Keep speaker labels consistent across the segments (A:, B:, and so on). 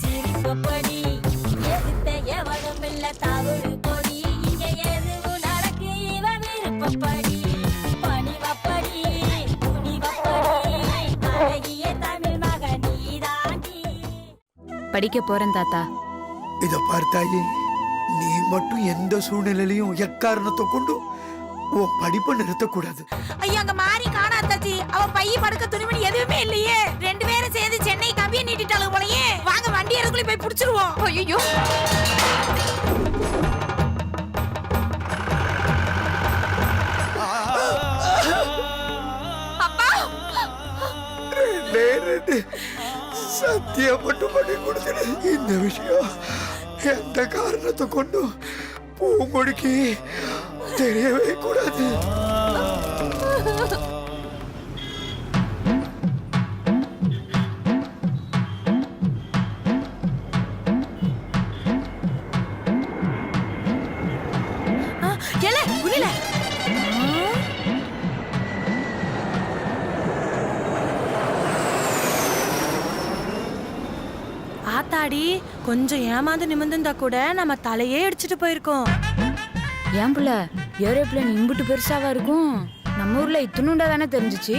A: சிரிப்படி எதிர்த்த எவனும் இல்ல தவறு பொடி இங்க எதுவும் நடக்கு இவ விருப்பப்படி பணிவப்படி துணிவப்படி அழகிய தமிழ் மகன் நீதாண்டி.
B: படிக்க போறேன் தாத்தா.
C: இத பார்த்தாயே, நீ மட்டும் எந்த சூழ்நிலையிலையும் எக்காரணத்தை கொண்டு உன் படிப்பை நிறுத்தக்கூடாது.
D: ஐயா அங்க மாறி காணாத்தாச்சி. அவ பைய படுக்க துணிமணி எதுவுமே இல்லையே. ரெண்டு பேரும் சேர்ந்து சென்னை கம்பியை நீட்டிட்டாலும் போலயே. வாங்க வண்டி எடுக்குள்ள போய் புடிச்சிருவோம். ஐயோ அப்பா,
C: சத்தியம் மட்டும் பண்ணி கொடுத்துடு. இந்த விஷயம் எந்த காரணத்தை கொண்டு பூங்கொடிக்கு தெரியவே கூடாது.
D: ஆத்தாடி கொஞ்சம் ஏமாந்து நிமிர்ந்திருந்தா கூட நம்ம தலையே அடிச்சுட்டு போயிருக்கோம்.
B: ஏன் புள்ள, ஏரோப்ளேன் இம்புட்டு பெருசாவா இருக்கும்? நம்ம ஊர்ல இத்துணுண்டா தானே தெரிஞ்சிச்சு.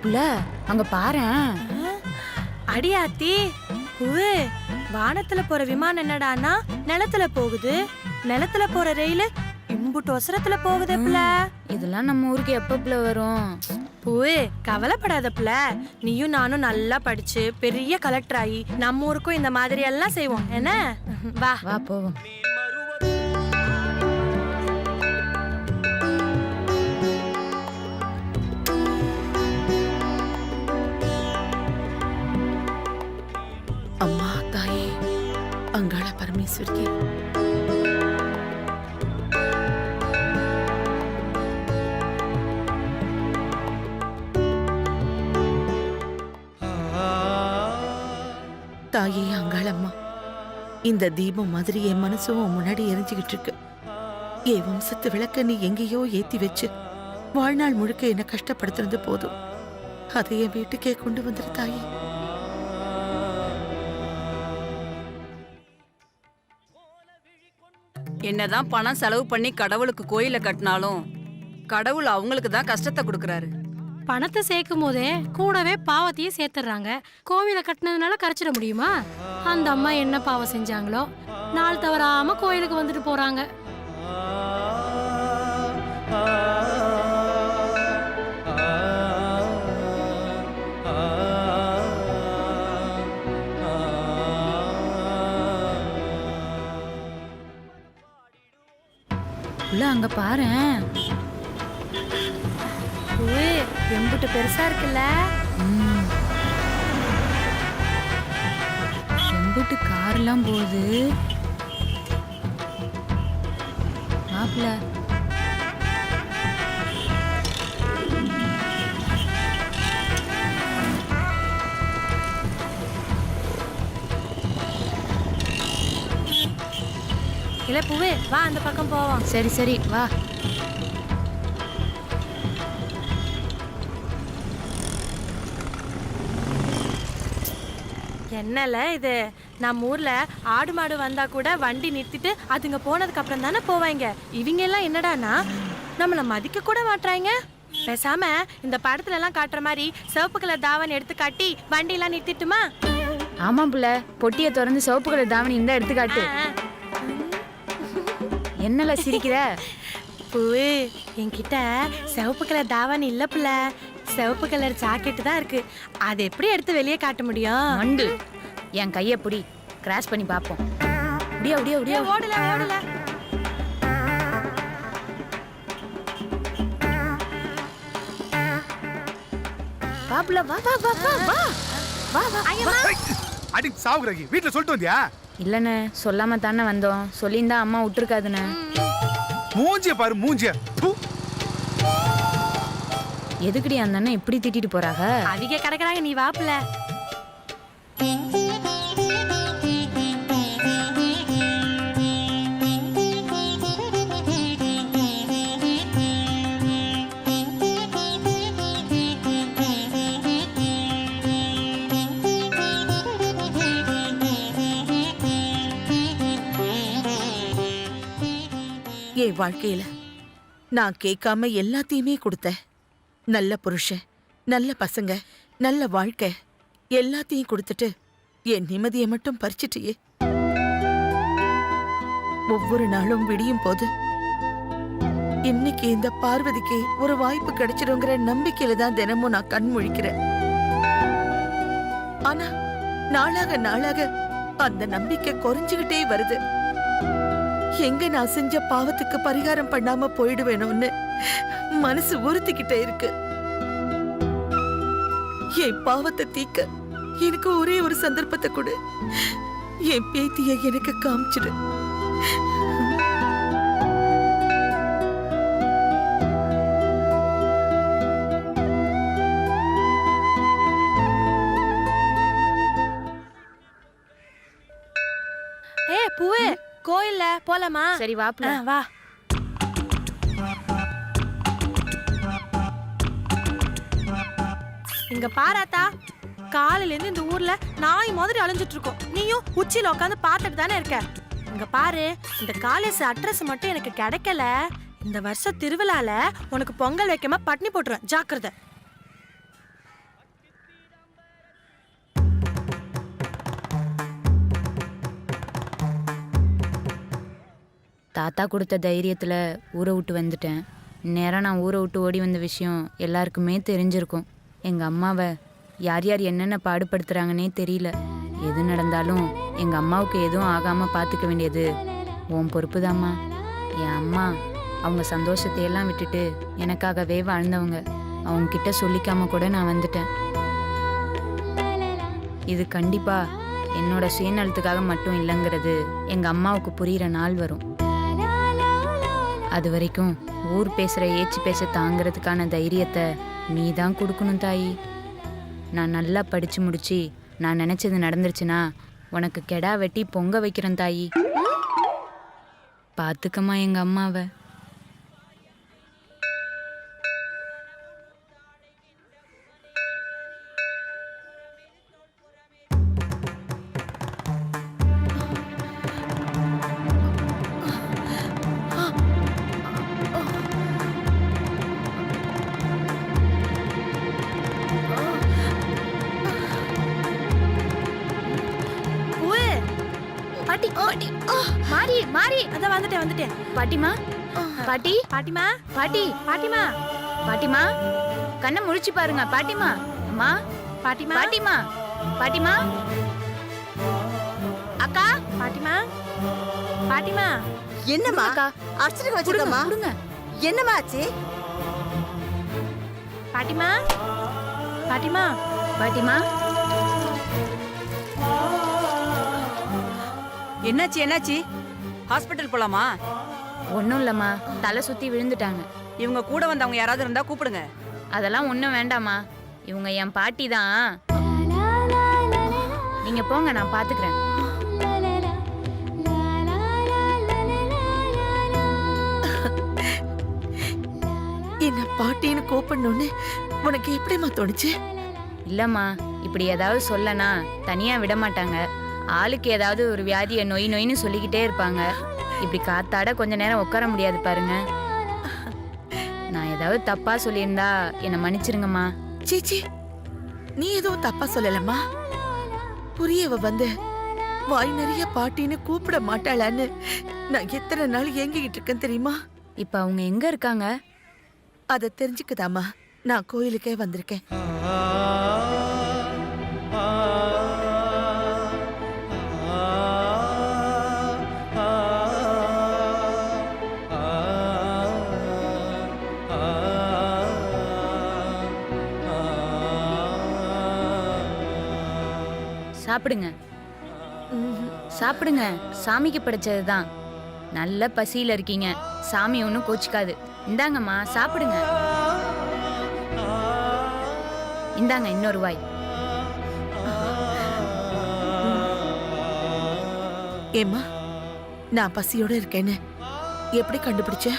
B: புள்ள அங்க பாரேன்.
D: அடியாத்தி வானத்துல போற விமானம் என்னடானா நிலத்துல போகுது, நிலத்துல போற ரயில் இம்புட்டு அவசரத்துல போகுது. புள்ள
B: இதெல்லாம் நம்ம ஊருக்கு எப்ப புள்ள வரும்?
D: பூவே கவலைப்படாத புள்ள, நீயும் நானும் நல்லா படிச்சு பெரிய கலெக்டர் ஆகி நம்ம ஊருக்கும் இந்த மாதிரி எல்லாம் செய்வோம். என்ன வா
B: வா போவோம்.
E: அம்மா தாயே அங்காள பரமேஸ்வரியே, தாயே அங்காளம்மா, இந்த தீபம் மாதிரி என் மனசும் முன்னாடி எரிஞ்சுக்கிட்டு இருக்கு. என் வம்சத்து விளக்க நீ எங்கேயோ ஏத்தி வச்சு வாழ்நாள் முழுக்க என்ன கஷ்டப்படுத்துறது போதும். அதை என் வீட்டுக்கே கொண்டு வந்துரு தாயே.
F: என்னதான் பணம் செலவு பண்ணி கடவுளுக்கு கோயில கட்டினாலும் கடவுள் அவங்களுக்கு தான் கஷ்டத்தை கொடுக்கறாரு.
G: பணத்தை சேர்க்கும் போதே கூடவே பாவத்தையும் சேர்த்துறாங்க. கோவிலை கட்டினதுனால கரைச்சிட முடியுமா? அந்த அம்மா என்ன பாவம் செஞ்சாங்களோ நாள் தவறாம கோயிலுக்கு வந்துட்டு போறாங்க.
B: புள்ள அங்க பாரேன்.
D: எம்புட்டு பெருசா இருக்குல்ல.
B: எம்புட்டு கார்லாம் போகுது. மாப்பிள்ள
D: இல்ல பூவே வா அந்த பக்கம் போவோம்.
B: சரி சரி வா.
D: என்னல இது, நம்ம ஊர்ல ஆடு மாடு வந்தா கூட வண்டி நிறுத்திட்டு அதுங்க போனதுக்கு அப்புறம் தானே போவாங்க. இவங்க எல்லாம் என்னடானா நம்மள மதிக்க கூட மாட்டாங்க. பேசாம இந்த படத்துல எல்லாம் காட்டுற மாதிரி சிவப்பு கலர் தாவணி எடுத்து காட்டி வண்டி எல்லாம் நிறுத்திட்டுமா?
B: ஆமா புள்ள, பொட்டியை திறந்து சிவப்பு கலர் தாவணி இந்த எடுத்து காட்டு. என்னல சிரிக்கிற?
D: பூவே என்கிட்ட சிவப்பு கலர் தாவணி இல்ல புள்ள, சிவப்பு கலர் ஜாக்கெட் தான் இருக்கு. அதை எப்படி எடுத்து வெளியே காட்ட முடியும்?
B: மண்டு என் கைய புடி, கிராஸ் பண்ணி பாப்போம். அப்படியே அப்படியே அப்படியே
D: ஓடல ஓடல.
B: பாப்புல வா வா வா வா வா வா வா.
H: அடி சாவுறகி வீட்ல சொல்லிட்டு வந்தியா?
B: இல்லண்ணே, சொல்லாம தானே வந்தோம். சொல்லியிருந்தா அம்மா விட்டுருக்காதுண்ணே.
H: மூஞ்சிய பாரு மூஞ்சிய.
B: எதுக்குடி அந்த அண்ணன் இப்படி திட்டிட்டு போறாங்க?
D: அதிக கிடக்குறாங்க, நீ வாப்புல.
E: என் வாழ்க்கையில நான் கேட்காம எல்லாத்தையுமே கொடுத்தேன். நல்ல புருஷன், நல்ல பசங்க, நல்ல வாழ்க்கை எல்லாத்தையும் கொடுத்துட்டு என் நிம்மதியை மட்டும் பறிச்சிட்டியே. ஒவ்வொரு நாளும் விடியும் போது இன்னைக்கு இந்த பார்வதிக்கு ஒரு வாய்ப்பு கிடைச்சிடுங்கிற நம்பிக்கையில தான் தினமும் நான் கண் முழிக்கிறேன். ஆனா நாளாக நாளாக அந்த நம்பிக்கை குறைஞ்சுகிட்டே வருது. எங்க நான் செஞ்ச பாவத்துக்கு பரிகாரம் பண்ணாம போயிடுவேணும்னு மனசு உறுத்திக்கிட்டே இருக்கு. என் பாவத்தை தீக்க எனக்கு ஒரே ஒரு சந்தர்ப்பத்தை கொடு. என் பேத்திய எனக்கு காமிச்சிடு.
D: பூவே, கோயில்ல போலாமா?
B: சரி வாப்ல.
D: வா. இங்க பாராத்தா, காலையில இருந்து இந்த ஊர்ல நாய் மாதிரி அலைஞ்சிட்டு இருக்கோம். நீயும் உச்சியில உட்காந்து பார்த்துட்டு தானே இருக்க. இங்க பாரு, இந்த காலேஜ் அட்ரஸ் மட்டும் எனக்கு கிடைக்கல. இந்த வருஷ திருவிழால உனக்கு பொங்கல் வைக்காம பட்னி போட்டுருவேன், ஜாக்கிரதை.
B: தாத்தா கொடுத்த தைரியத்தில் ஊரை விட்டு வந்துட்டேன். நேரம் நான் ஊரை விட்டு ஓடி வந்த விஷயம் எல்லாருக்குமே தெரிஞ்சிருக்கும். எங்கள் அம்மாவை யார் யார் என்னென்ன பாடுபடுத்துகிறாங்கன்னே தெரியல. எது நடந்தாலும் எங்கள் அம்மாவுக்கு எதுவும் ஆகாமல் பார்த்துக்க வேண்டியது உன் பொறுப்பு தாம்மா. என் அம்மா அவங்க சந்தோஷத்தையெல்லாம் விட்டுட்டு எனக்காகவே வாழ்ந்தவங்க. அவங்கக்கிட்ட சொல்லிக்காம கூட நான் வந்துட்டேன். இது கண்டிப்பாக என்னோட சுயநலத்துக்காக மட்டும் இல்லைங்கிறது எங்கள் அம்மாவுக்கு புரிகிற நாள் வரும். அது வரைக்கும் ஊர் பேசுகிற ஏச்சு பேச தாங்கிறதுக்கான தைரியத்தை நீ தான் கொடுக்கணும் தாயி. நான் நல்லா படித்து முடிச்சு நான் நினச்சது நடந்துருச்சுன்னா உனக்கு கெடா வெட்டி பொங்க வைக்கிறேன் தாயி. பார்த்துக்கம்மா எங்கள் அம்மாவை.
D: பாட்டி, பாட்டி, மாறி, மாறி, அதான் வந்துட்டேன், வந்துட்டேன்.
B: பாட்டிமா, பாட்டி,
D: பாட்டிமா,
B: பாட்டி,
D: பாட்டிமா,
B: பாட்டிமா, கண்ணை முழிச்சு பாருங்க. பாட்டிமா, அம்மா,
D: பாட்டிமா,
B: பாட்டிமா, பாட்டிமா, அக்கா,
D: பாட்டிமா, பாட்டிமா.
I: என்னம்மா
B: அக்கா
I: அர்ச்சனை வச்சிருக்கமா?
B: கொடுங்க.
I: என்னம்மா ஆச்சு?
D: பாட்டிமா, பாட்டிமா,
B: பாட்டிமா.
F: என்னாச்சு என்னாச்சு? ஹாஸ்பிட்டல் போலாமா?
B: ஒன்றும் இல்லைம்மா, தலை சுற்றி விழுந்துட்டாங்க.
F: இவங்க கூட வந்தவங்க யாராவது இருந்தா கூப்பிடுங்க.
B: அதெல்லாம் ஒன்றும் வேண்டாம்மா, இவங்க என் பாட்டி தான். நீங்கள் போங்க, நான் பார்த்துக்கிறேன்.
E: என்ன பாட்டின்னு கூப்பிடணும்னு உனக்கு எப்படிம்மா தோணுச்சு?
B: இல்லைம்மா, இப்படி ஏதாவது சொல்லனா தனியாக விட மாட்டாங்க. ஆளுக்கு ஏதாவது ஒரு வியாதியை நொய் நொயின்னு சொல்லிக்கிட்டே இருப்பாங்க. இப்படி காத்தாட கொஞ்ச நேரம் உட்கார முடியாது பாருங்க. நான் ஏதாவது தப்பா சொல்லியிருந்தா என்னை மன்னிச்சிருங்கம்மா.
E: சீச்சி, நீ எதுவும் தப்பா சொல்லலம்மா. புரியவ வந்து வாய் நிறைய பாட்டின்னு கூப்பிட மாட்டாளான்னு நான் எத்தனை நாள் ஏங்கிக்கிட்டு இருக்கேன் தெரியுமா?
B: இப்போ அவங்க எங்க இருக்காங்க?
E: அதை தெரிஞ்சுக்குதாம்மா நான் கோயிலுக்கே வந்திருக்கேன்.
B: சாப்பிடுங்க, சாப்பிடுங்க. சாமிக்கு படைச்சது தான். நல்ல பசியில் இருக்கீங்க, சாமி ஒன்றும் கோச்சிக்காது. இந்தாங்கம்மா சாப்பிடுங்க. இந்தாங்க இன்னொரு வாய்.
E: ஏம்மா, நான் பசியோட இருக்கேன்னு எப்படி கண்டுபிடிச்ச?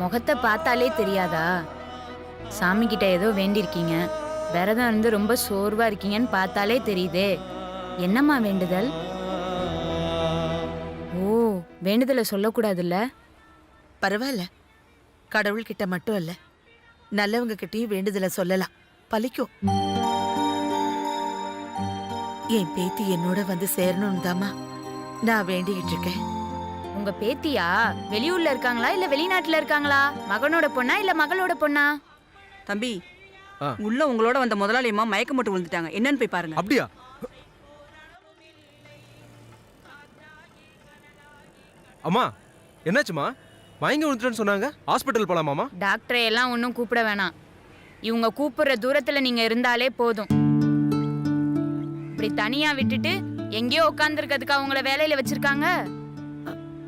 B: முகத்தை பார்த்தாலே தெரியாதா? சாமி கிட்ட ஏதோ வேண்டியிருக்கீங்க, விரதம் இருந்து ரொம்ப சோர்வா இருக்கீங்கன்னு பார்த்தாலே தெரியுதே. என்னம்மா வேண்டுதல்? ஓ, வேண்டுதலை சொல்லக்கூடாதுல்ல?
E: பரவாயில்ல, கடவுள்கிட்ட மட்டும் இல்ல, நல்லவங்க கிட்டயும் வேண்டுதலை சொல்லலாம், பலிக்கும். என் பேத்தி என்னோட வந்து சேரணும் தாமா நான் வேண்டிக்கிட்டு இருக்கேன்.
B: உங்க பேத்தியா வெளியூர்ல இருக்காங்களா இல்ல வெளிநாட்டுல இருக்காங்களா? மகனோட பொண்ணா இல்ல மகளோட பொண்ணா?
F: தம்பி, உள்ள உங்களோட வந்த முதலாளியம்மா மயக்கம் போட்டு விழுந்துட்டாங்க. என்னன்னு போய் பாருங்க.
H: அப்படியா? அம்மா என்னாச்சுமா? மயங்க விழுந்துட்டேன்னு சொன்னாங்க, ஹாஸ்பிட்டல் போலாமாமா?
B: டாக்டரை எல்லாம் ஒன்றும் கூப்பிட வேணாம். இவங்க கூப்பிடுற தூரத்துல நீங்க இருந்தாலே போதும். இப்படி தனியா விட்டுட்டு எங்கேயோ உட்காந்துருக்கிறதுக்கு அவங்கள வேலையில வச்சிருக்காங்க.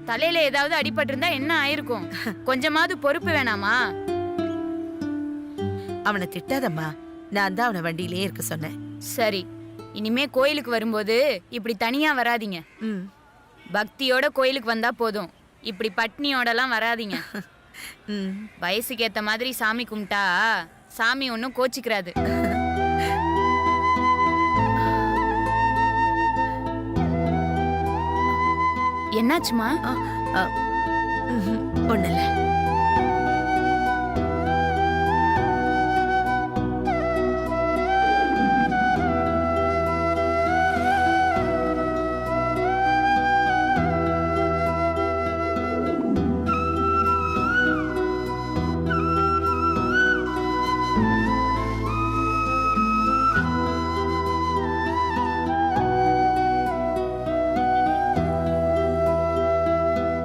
B: தலையில ஏதாவது அடிபட்டு இருந்தா என்ன ஆயிருக்கும்? கொஞ்சமாவது பொறுப்பு வேணாமா?
E: அவனை திட்டாதம்மா, நான் தான் அவனை வண்டியிலே இருக்க சொன்னேன்.
B: சரி, இனிமே கோயிலுக்கு வரும்போது இப்படி தனியா வராதீங்க.
E: ம்.
B: பக்தியோட கோயிலுக்கு வந்தா போதும். இப்படி பட்னியோடலாம் வராதீங்க.
E: ம்.
B: வயசுக்கு ஏத்த மாதிரி சாமி கும்பிட்டா சாமி ஒன்றும் கோச்சிக்கிறாது. என்னாச்சுமா?
E: ஒண்ணுல.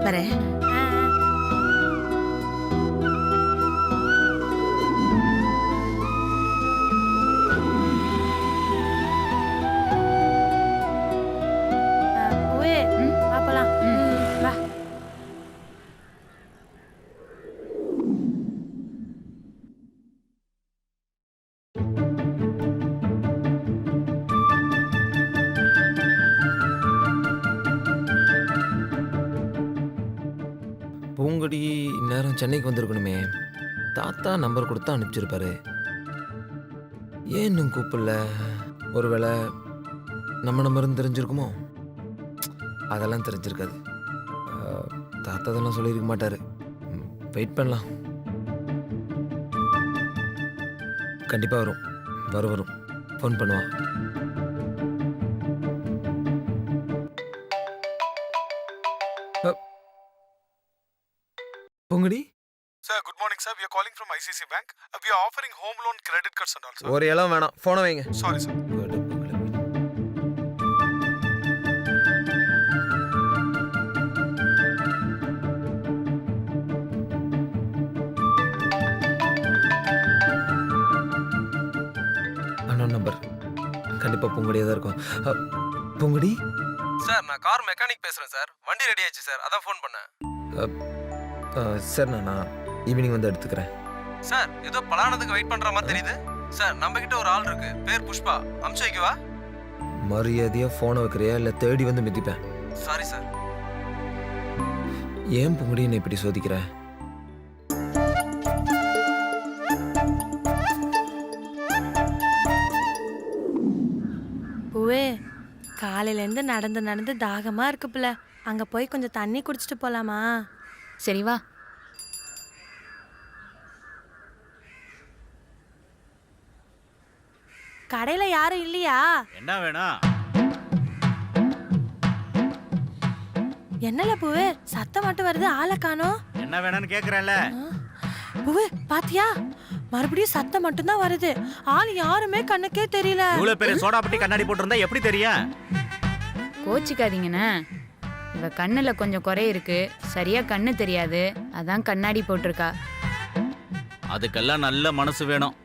E: வரேன்.
D: பூவே, வா போலாம். வா.
J: பூங்கொடி இந்நேரம் சென்னைக்கு வந்திருக்கணுமே. தாத்தா நம்பர் கொடுத்து அனுப்பிச்சிருப்பாரு. ஏன் இன்னும் கூப்பிடல? ஒருவேளை நம்ம நம்பர்னு தெரிஞ்சிருக்குமோ? அதெல்லாம் தெரிஞ்சிருக்காது. தாத்தா அதெல்லாம் சொல்லியிருக்க மாட்டாரு. வெயிட் பண்ணலாம். கண்டிப்பாக வரும். ஃபோன் பண்ணுவான். பூங்கொடி
H: Sir, good morning, sir. We are calling from ICC Bank. We are offering home loan, credit cards and all, sir.
J: ஒரு இடம் வேணாம், ஃபோனை வைங்க.
H: Sorry, sir.
J: அண்ணன் நம்பர் கண்டிப்பாக பூங்கொடியாக தான் இருக்கும். பூங்கொடி சார், நான் கார் மெக்கானிக் பேசுகிறேன் சார். வண்டி ரெடி ஆயிடுச்சு சார், அதான் ஃபோன் பண்ணேன். சார் நான் ஈவினிங் வந்து எடுத்துக்கிறேன். சார், ஏதோ பலானதுக்கு வெயிட் பண்ணுற மாதிரி தெரியுது சார். நம்ம கிட்ட ஒரு ஆள் இருக்கு, பேர் புஷ்பா. அமுச்சு வைக்கவா? மரியாதையாக ஃபோனை வைக்கிறியா இல்லை தேடி வந்து மிதிப்பேன். Sorry sir. ஏன் பூங்கொடி என்னை இப்படி சோதிக்கிற?
D: பூவே, காலையிலேருந்து நடந்து தாகமா இருக்கு பிள்ளை. அங்க போய் கொஞ்சம் தண்ணி குடிச்சிட்டு போலாமா?
B: சரி வா.
D: கடையில யாரும் இல்லையா?
K: என்ன வேணும்?
D: என்னல பூவே, சத்தம் மட்டும் வருது, ஆளை காணோம்.
K: என்ன வேணும்னு கேக்குறேன்ல.
D: பூவே, பாத்தியா? மறுபடியும் சத்தம் மட்டும் தான் வருது, ஆள் யாருமே கண்ணுக்கே தெரியல.
K: இவ்வளவு பெரிய சோடா பட்டி கண்ணாடி போட்டிருந்தா எப்படி தெரியும்?
B: கோச்சிக்காதீங்கண்ணே, இவ கண்ணுல கொஞ்சம் குறை இருக்கு, சரியா கண்ணு தெரியாது, அதான் கண்ணாடி போட்டிருக்கா.
K: அதுக்கெல்லாம் நல்ல மனசு வேணும்,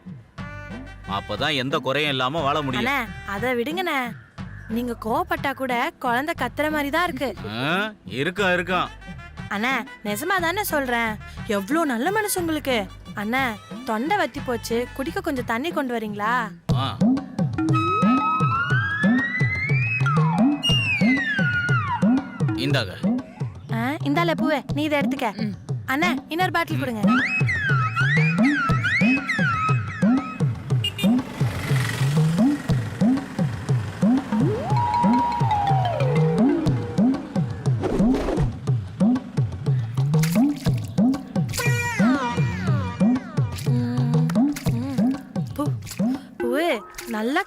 K: அப்பதான் எந்த குறையும் இல்லாம வாழ முடியும்.
D: அண்ணே, அதை விடுங்கண்ணே. நீங்க கோவப்பட்டா கூட குழந்தை கத்துற மாதிரி தான் இருக்கு.
K: இருக்கும்.
D: அண்ணா, நிஜமா தானே சொல்றேன், எவ்வளோ நல்ல மனசு உங்களுக்கு. அண்ணா, தொண்டை வத்தி போச்சு, குடிக்க கொஞ்சம் தண்ணி கொண்டு வரீங்களா?
K: இந்தாங்க.
D: இந்தால பூவே, நீ இதை எடுத்துக்க. அண்ணா, இன்னொரு பாட்டில் கொடுங்க.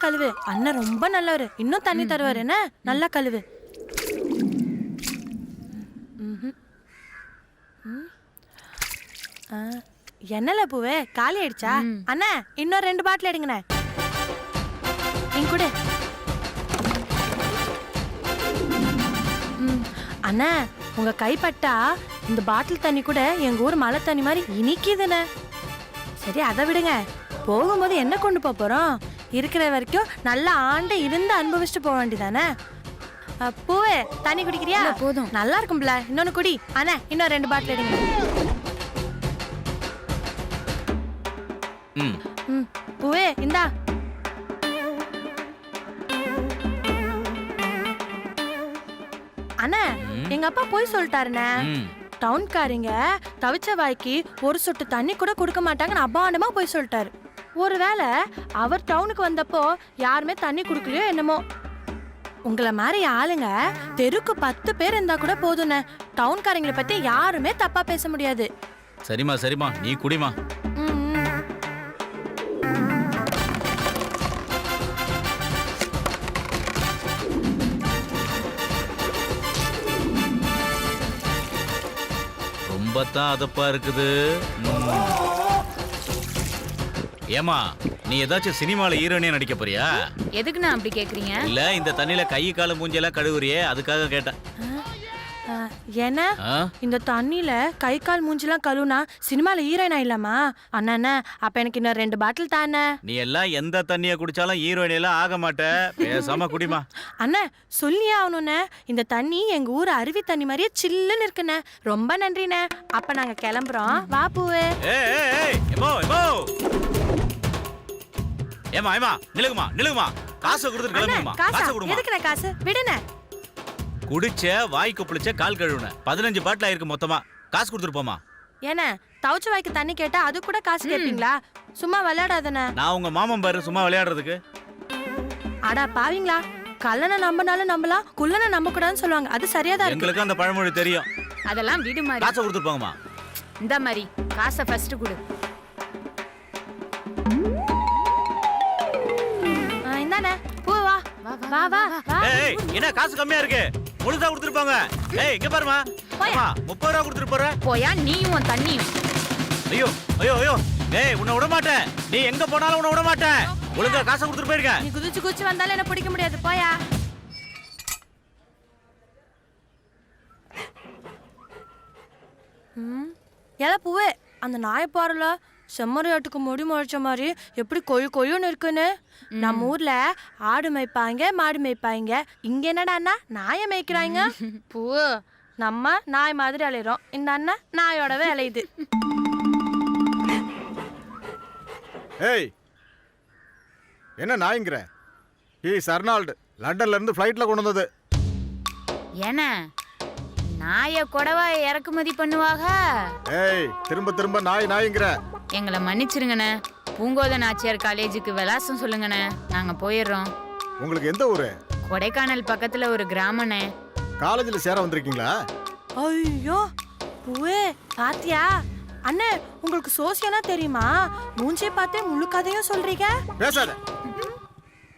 D: கழுவு. அண்ணன் ரொம்ப நல்லவரு. இன்னும் தண்ணி தருவாரு என்ன? நல்லா கழுவு. என்னல பூவே காலி ஆயிடுச்சா? அண்ணா இன்னும் 2 பாட்டில் எடுங்கண்ணே. இங்க கூட. அண்ணா உங்க கைப்பட்டா இந்த பாட்டில் தண்ணி கூட எங்க ஊர் மழை தண்ணி மாதிரி இனிக்குதுண்ணே. சரி அதை விடுங்க. போகும்போது என்ன கொண்டு போறோம்? இருக்கிற வரைக்கும் நல்லா ஆண்டு இருந்து அனுபவிச்சுட்டு போக வேண்டியதானே. பூவே தண்ணி குடிக்கிறியா?
B: போதும்.
D: நல்லா இருக்கும்ல. இன்னொன்னு குடி. அண்ணா இன்னும் 2 பாட்டில் எடுங்க. பூவே இந்தா. அண்ணா எங்க அப்பா போய் சொல்லிட்டாருண்ணே. டவுன்காரிங்க தவிச்ச வாய்க்கு ஒரு சொட்டு தண்ணி கூட கொடுக்க மாட்டாங்கன்னு அபாண்டமா போய் சொல்லிட்டாரு. ஒருவேளை அவர் டவுனுக்கு வந்தப்போ யாருமே தண்ணி குடுக்கலையோ என்னமோ. உங்களை மாதிரி ஆளுங்க தெருக்கு 10 பேர் இருந்தா கூட போதும்ண்ணே. டவுன்காரங்களை பத்தி யாருமே தப்பா பேச முடியாது.
K: சரிம்மா சரிம்மா, நீ குடிமா. ரொம்ப தான் அதப்பா இருக்குது. ஏமா நீ ஏதாச்சும் சினிமால ஹீரோயினே நடிக்க போறியா?
B: எதுக்குண்ணா அப்படி கேக்குறீங்க?
K: இல்ல இந்த தண்ணியில கை கால மூஞ்செல்லாம் கழுவுறியே அதுக்காக கேட்டேன்.
D: ஏன்னா இந்த தண்ணியில கை கால் மூஞ்சிலாம் கழுவுனா சினிமால ஹீரோயினா இல்லாமா? அண்ணா அப்ப எனக்கு இன்னும் 2 பாட்டில் தானே.
K: நீ எல்லாம் எந்த தண்ணியை குடிச்சாலும் ஹீரோயின் எல்லாம் ஆக மாட்ட. பேசாம குடிமா.
D: அண்ணா சொல்லியே ஆகணும்ண்ணே. இந்த தண்ணி எங்க ஊர் அருவி தண்ணி மாதிரியே சில்லுன்னு இருக்குண்ணே. ரொம்ப நன்றிண்ணே. அப்ப நாங்க கிளம்புறோம். வா பூவே.
K: ஏமா ஏமா நிலுகுமா நிலுகுமா. காசை கொடுத்துட்டு கிளம்புமா. காசை கொடுமா.
D: எதுக்குண்ணே காசு? விடுண்ணே.
K: குடிச்ச வாய்க்கு புளிச்ச கால் கழுவுன 15 பாட்டில் ஆயிருக்கு மொத்தமா. காசு கொடுத்துட்டு போமா.
D: ஏன்னா தவிச்ச வாய்க்கு தண்ணி கேட்டா அது கூட காசு கேட்பீங்களா? சும்மா விளையாடாதண்ணே.
K: நான் உங்க மாமன் பாரு சும்மா விளையாடுறதுக்கு.
D: அடா பாவீங்களா? கல்லனை நம்பினாலும் நம்பலாம், குள்ளனை நம்ப கூடாதுன்னு சொல்லுவாங்க. அது சரியாதான் இருக்கு.
K: எங்களுக்கு அந்த பழமொழி தெரியும்.
B: அதெல்லாம் விடு மாதிரி.
K: காசை கொடுத்துட்டு போங்கம்மா.
B: இந்த மாதிரி காசை ஃபர்ஸ்ட் கொடு.
D: இந்தானே பூ. வா வா வா வா.
K: ஏய் என்ன காசு கம்மியா இருக்கு? முழுசா கொடுத்துட்டு போங்க. ஏய் இங்க பாருமா. அம்மா 30 ரூபா கொடுத்துட்டு போற.
B: போயா நீயும் உன் தண்ணியும்.
K: ஐயோ ஐயோ ஐயோ. ஏய் உன்னை விட மாட்டேன். நீ எங்க போனாலும் உன்னை விட மாட்டேன். ஒழுங்கா காசை கொடுத்துட்டு போயிருக்க.
D: நீ குதிச்சு குதிச்சு வந்தாலும் என்ன பிடிக்க முடியாது. போயா. ஏல பூவே அந்த நாயை பாருல. செம்மறியாட்டுக்கு முடி முளைச்ச மாதிரி எப்படி கொழுன்னு இருக்குன்னு. நம்ம ஊர்ல ஆடு மேய்ப்பாங்க, மாடு மேய்ப்பாங்க. இங்க என்னடான்னா நாயை மேய்க்கிறாங்க. பூ நம்ம நாய் மாதிரி அலையிறோம். இந்த அண்ணன் நாயோடவே அலையுது.
H: ஏய் என்ன நாய்ங்கிற? அர்னால்டு லண்டன்ல இருந்து ஃப்ளைட்ல கொண்டு வந்தது.
B: ஏன்னா நாயை கூடவா இறக்குமதி பண்ணுவாங்க?
H: ஏய் திரும்ப திரும்ப நாய்ங்கிற.
B: எங்களை மன்னிச்சிருங்கண்ணே. பூங்கோத நாச்சியார் காலேஜுக்கு விலாசம் சொல்லுங்கண்ணே. நாங்க போயிடுறோம்.
H: உங்களுக்கு எந்த ஊரு?
B: கொடைக்கானல் பக்கத்துல ஒரு கிராமண்ணே.
H: காலேஜில் சேர வந்திருக்கீங்களா?
D: ஐயோ பூவே பாத்தியா? அண்ணே உங்களுக்கு சோசியலா தெரியுமா? மூஞ்சியை பார்த்தே முழு கதையும் சொல்றீங்க.
H: பேசாத.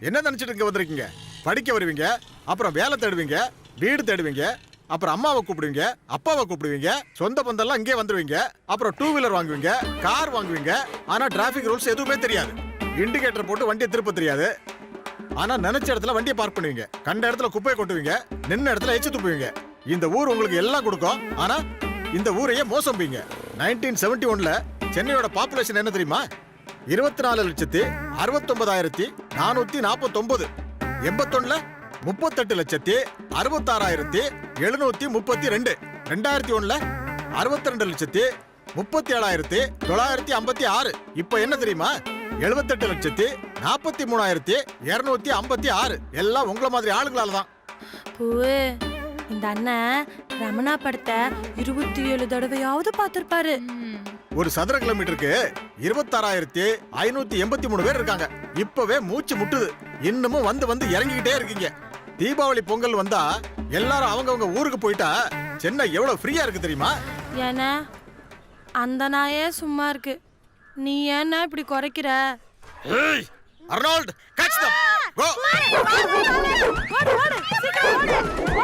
H: என்ன நினைச்சிட்டு இங்க வந்திருக்கீங்க? படிக்க வருவீங்க, அப்புறம் வேலை தேடுவீங்க, வீடு தேடுவீங்க, அப்புறம் அம்மாவை கூப்பிடுவீங்க, அப்பாவை கூப்பிடுவீங்க, சொந்த பந்தெல்லாம் இங்கே வந்துருவீங்க, அப்புறம் 2 வீலர் வாங்குவீங்க, கார் வாங்குவீங்க. ஆனா டிராபிக் ரூல்ஸ் எதுவுமே தெரியாது. இண்டிகேட்டர் போட்டு வண்டியை திருப்ப தெரியாது. ஆனா நினைச்ச இடத்துல வண்டியை பார்க் பண்ணுவீங்க, கண்ட இடத்துல குப்பையை கொட்டுவீங்க, நின்ன இடத்துல எச்சு துப்புவீங்க. இந்த ஊர் உங்களுக்கு எல்லாம் கொடுக்கும். ஆனா இந்த ஊரையே மோசம்பீங்க. 1971ல சென்னையோட பாப்புலேஷன் என்ன தெரியுமா? 24,69,449. 81ல 38,66,732. 2001ல 62,37,956. இப்ப என்ன தெரியுமா? 78,43,256. எல்லாம் உங்கள மாதிரி ஆளுங்களால தான்.
D: பூவே இந்த அண்ணன் ரமணா படத்தை 27 தடவையாவது பார்த்திருப்பாரு.
H: ஒரு சதுர கிலோமீட்டருக்கு 26,583 பேர் இருக்காங்க. இப்பவே மூச்சு முட்டுது. இன்னமும் வந்து வந்து இறங்கிக்கிட்டே இருக்கீங்க. தீபாவளி பொங்கல் வந்தா எல்லாரும் அவங்கவங்க ஊருக்கு போயிட்டா சென்னை எவ்வளவு ஃப்ரீயா இருக்கு தெரியுமா?
D: ஏன்னா அந்த நாயே சும்மா இருக்கு. நீ ஏன்னா இப்படி குறைக்கிற?
H: Arnold, catch them! கோ
D: ஓடு, ஓடு, சீக்கிரம் ஓடு.